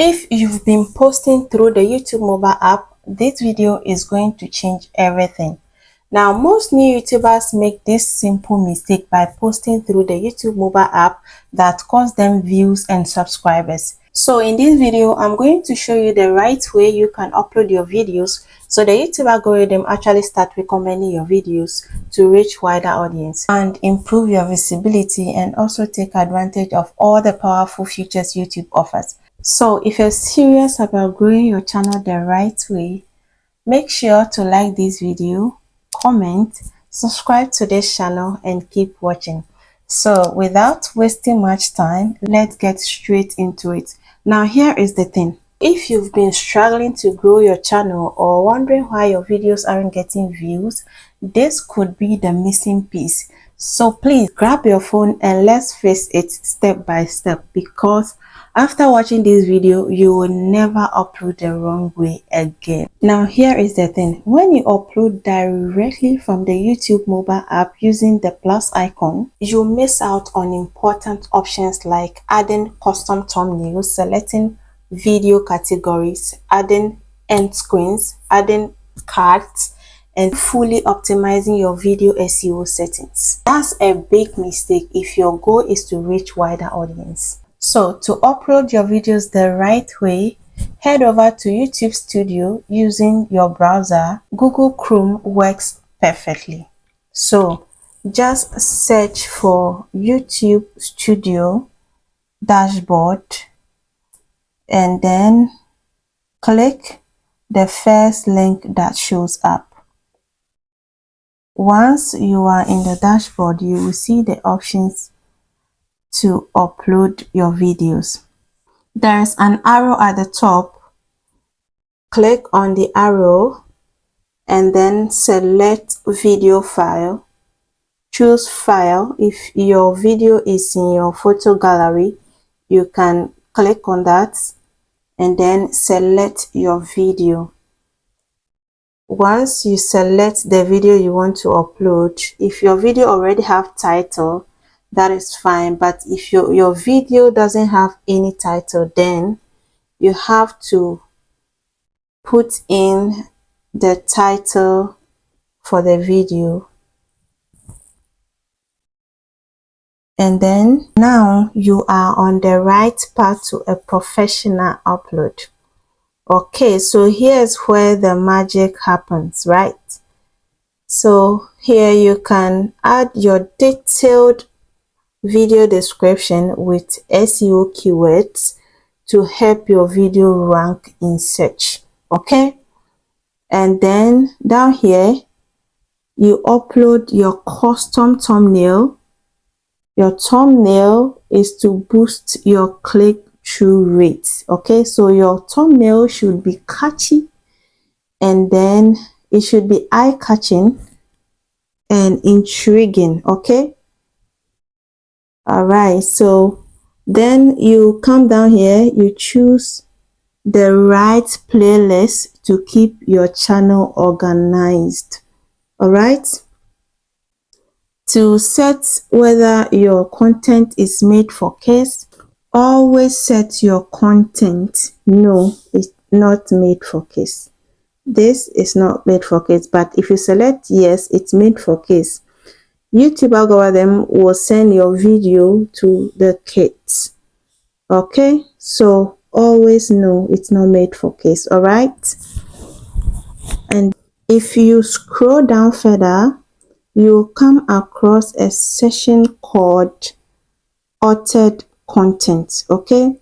If you've been posting through the YouTube mobile app, this video is going to change everything. Now, most new YouTubers make this simple mistake by posting through the YouTube mobile app that costs them views and subscribers. So in this video, I'm going to show you the right way you can upload your videos so the YouTube algorithm actually start recommending your videos to reach wider audience and improve your visibility and also take advantage of all the powerful features YouTube offers. So if you're serious about growing your channel the right way, make sure to like this video, comment, subscribe to this channel and keep watching. So without wasting much time, let's get straight into it. Now here is the thing. If you've been struggling to grow your channel or wondering why your videos aren't getting views, this could be the missing piece. So please grab your phone and let's face it step by step, because after watching this video, you will never upload the wrong way again. Now here is the thing. When you upload directly from the YouTube mobile app using the plus icon, you miss out on important options like adding custom thumbnails, selecting video categories, adding end screens, adding cards, and fully optimizing your video SEO settings. That's a big mistake if your goal is to reach wider audience. So to upload your videos the right way, head over to YouTube Studio using your browser. Google Chrome works perfectly. So just search for YouTube Studio dashboard and then click the first link that shows up. Once you are in the dashboard, you will see the options to upload your videos. There's an arrow at the top. Click on the arrow and then select video file. Choose file. If your video is in your photo gallery, you can click on that and then select your video. Once you select the video you want to upload, if your video already have title, that is fine. But if your video doesn't have any title, then you have to put in the title for the video. And then now you are on the right path to a professional upload. Okay, so here's where the magic happens, right? So here you can add your detailed video description with SEO keywords to help your video rank in search. Okay, and then down here you upload your custom thumbnail. Your thumbnail is to boost your click-through rates. Okay, so your thumbnail should be catchy and then it should be eye-catching and intriguing. Okay, all right, so then you come down here, you choose the right playlist to keep your channel organized. All right, to set whether your content is made for kids, always set your content no, it's not made for kids. This is not made for kids, but if you select yes, it's made for kids, YouTube algorithm will send your video to the kids. Okay, so always know it's not made for kids. All right, and if you scroll down further, you'll come across a section called authored content. Okay,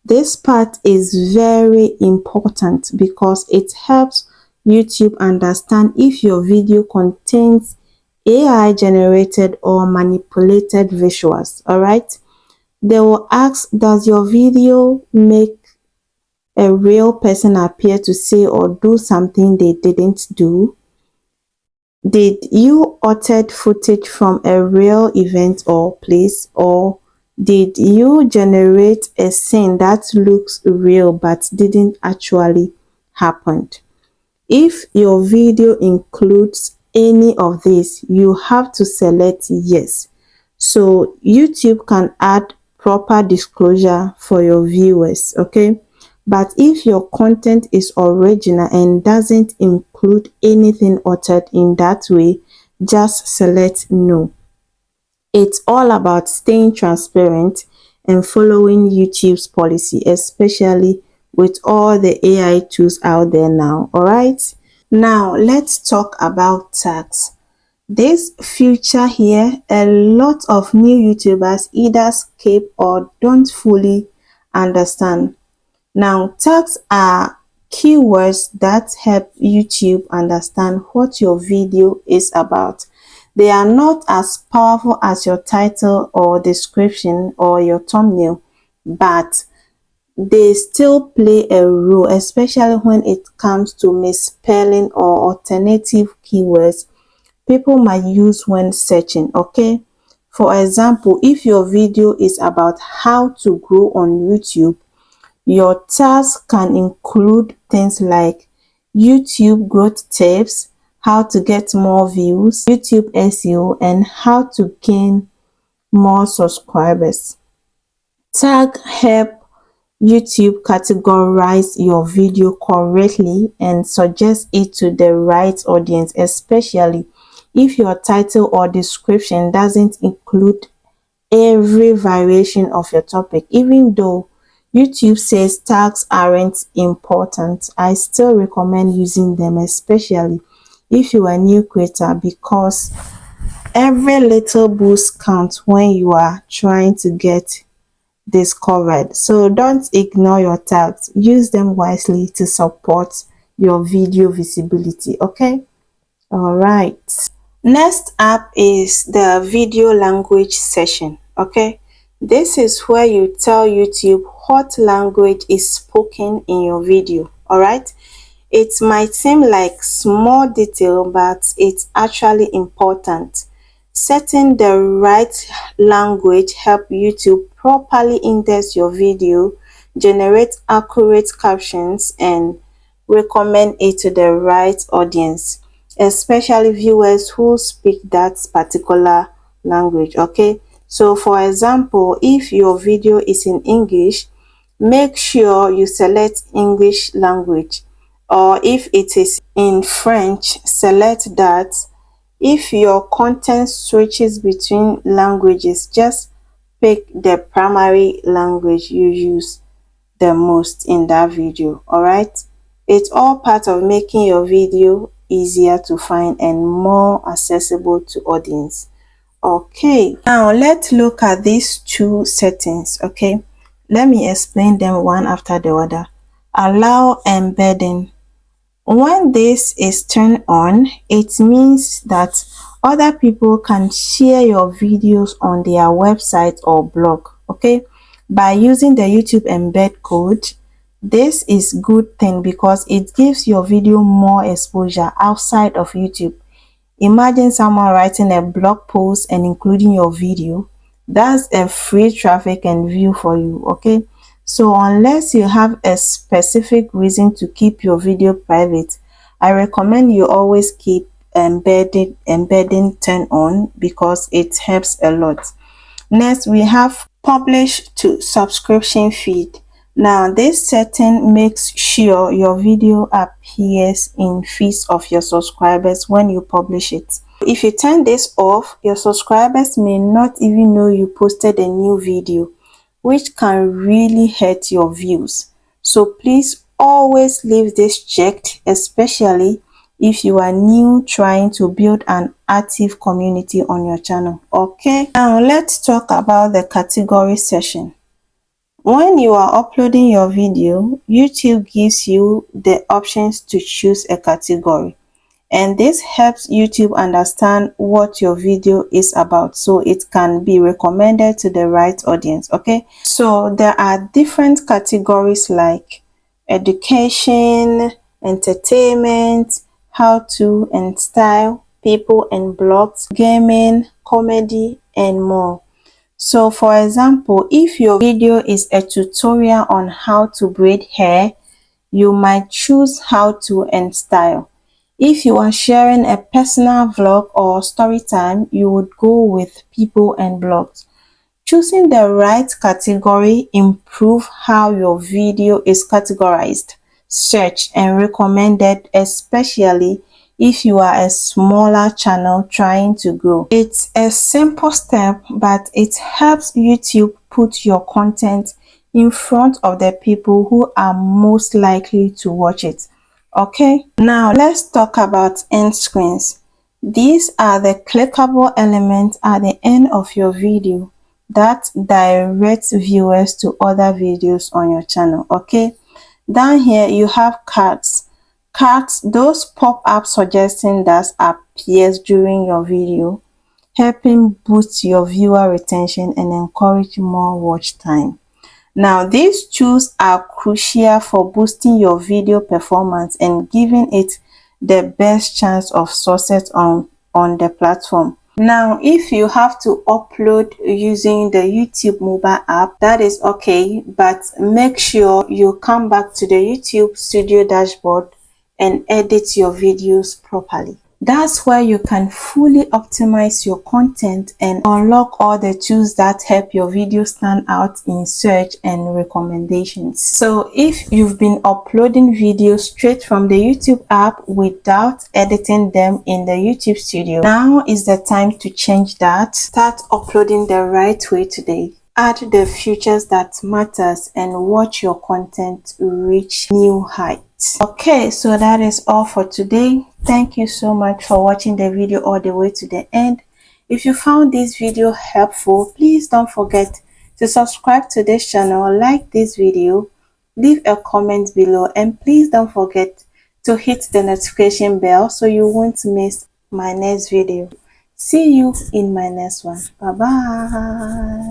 this part is very important because it helps YouTube understand if your video contains AI generated or manipulated visuals. All right, they will ask, does your video make a real person appear to say or do something they didn't do? Did you author footage from a real event or place, or did you generate a scene that looks real but didn't actually happen? If your video includes any of this, you have to select yes, so YouTube can add proper disclosure for your viewers. Okay, But if your content is original and doesn't include anything uttered in that way, just select no. It's all about staying transparent and following YouTube's policy, especially with all the AI tools out there now. All right. Now let's talk about tags. This feature here, a lot of new YouTubers either skip or don't fully understand. Now, tags are keywords that help YouTube understand what your video is about. They are not as powerful as your title or description or your thumbnail, but they still play a role, especially when it comes to misspelling or alternative keywords people might use when searching. Okay, for example, if your video is about how to grow on YouTube, your tags can include things like YouTube growth tips, how to get more views, YouTube SEO, and how to gain more subscribers. Tag help YouTube categorize your video correctly and suggest it to the right audience, especially if your title or description doesn't include every variation of your topic. Even though YouTube says tags aren't important, I still recommend using them, especially if you are a new creator, because every little boost counts when you are trying to get discovered. So don't ignore your tags. Use them wisely to support your video visibility. Okay. All right. Next up is the video language session. Okay, this is where you tell YouTube what language is spoken in your video. All right, it might seem like small detail, but it's actually important. Setting the right language help YouTube properly index your video, generate accurate captions, and recommend it to the right audience, especially viewers who speak that particular language. Okay, so for example, if your video is in English, make sure you select English language, or if it is in French, select that. If your content switches between languages, just pick the primary language you use the most in that video. All right, it's all part of making your video easier to find and more accessible to audience. Okay, now let's look at these two settings. Okay, let me explain them one after the other. Allow embedding. When this is turned on, it means that other people can share your videos on their website or blog. Okay, by using the YouTube embed code, this is good thing because it gives your video more exposure outside of YouTube. Imagine someone writing a blog post and including your video. That's a free traffic and view for you. Okay, so unless you have a specific reason to keep your video private, I recommend you always keep embedding turned on because it helps a lot. Next, we have publish to subscription feed. Now, this setting makes sure your video appears in feeds of your subscribers when you publish it. If you turn this off, your subscribers may not even know you posted a new video, which can really hurt your views. So please always leave this checked, especially if you are new trying to build an active community on your channel. Okay, now let's talk about the category session. When you are uploading your video, YouTube gives you the options to choose a category, and this helps YouTube understand what your video is about so it can be recommended to the right audience. Okay, so there are different categories like education, entertainment, how to and style, people and blogs, gaming, comedy, and more. So for example, if your video is a tutorial on how to braid hair, you might choose how to and style. If you are sharing a personal vlog or story time, you would go with people and blogs. choosing the right category improves how your video is categorized, searched, and recommended, especially if you are a smaller channel trying to grow. It's a simple step, but it helps YouTube put your content in front of the people who are most likely to watch it. Okay, now let's talk about end screens. These are the clickable elements at the end of your video that direct viewers to other videos on your channel. Okay, down here you have cards. Cards, those pop-up suggestions that appears during your video, helping boost your viewer retention and encourage more watch time. Now, these tools are crucial for boosting your video performance and giving it the best chance of success on the platform. Now, if you have to upload using the YouTube mobile app, that is okay, but make sure you come back to the YouTube Studio dashboard and edit your videos properly. That's where you can fully optimize your content and unlock all the tools that help your video stand out in search and recommendations. So if you've been uploading videos straight from the YouTube app without editing them in the YouTube Studio, now is the time to change that. Start uploading the right way today. Add the features that matters and watch your content reach new heights. Okay, so that is all for today. Thank you so much for watching the video all the way to the end. If you found this video helpful, please don't forget to subscribe to this channel, like this video, leave a comment below, and please don't forget to hit the notification bell so you won't miss my next video. See you in my next one. Bye bye.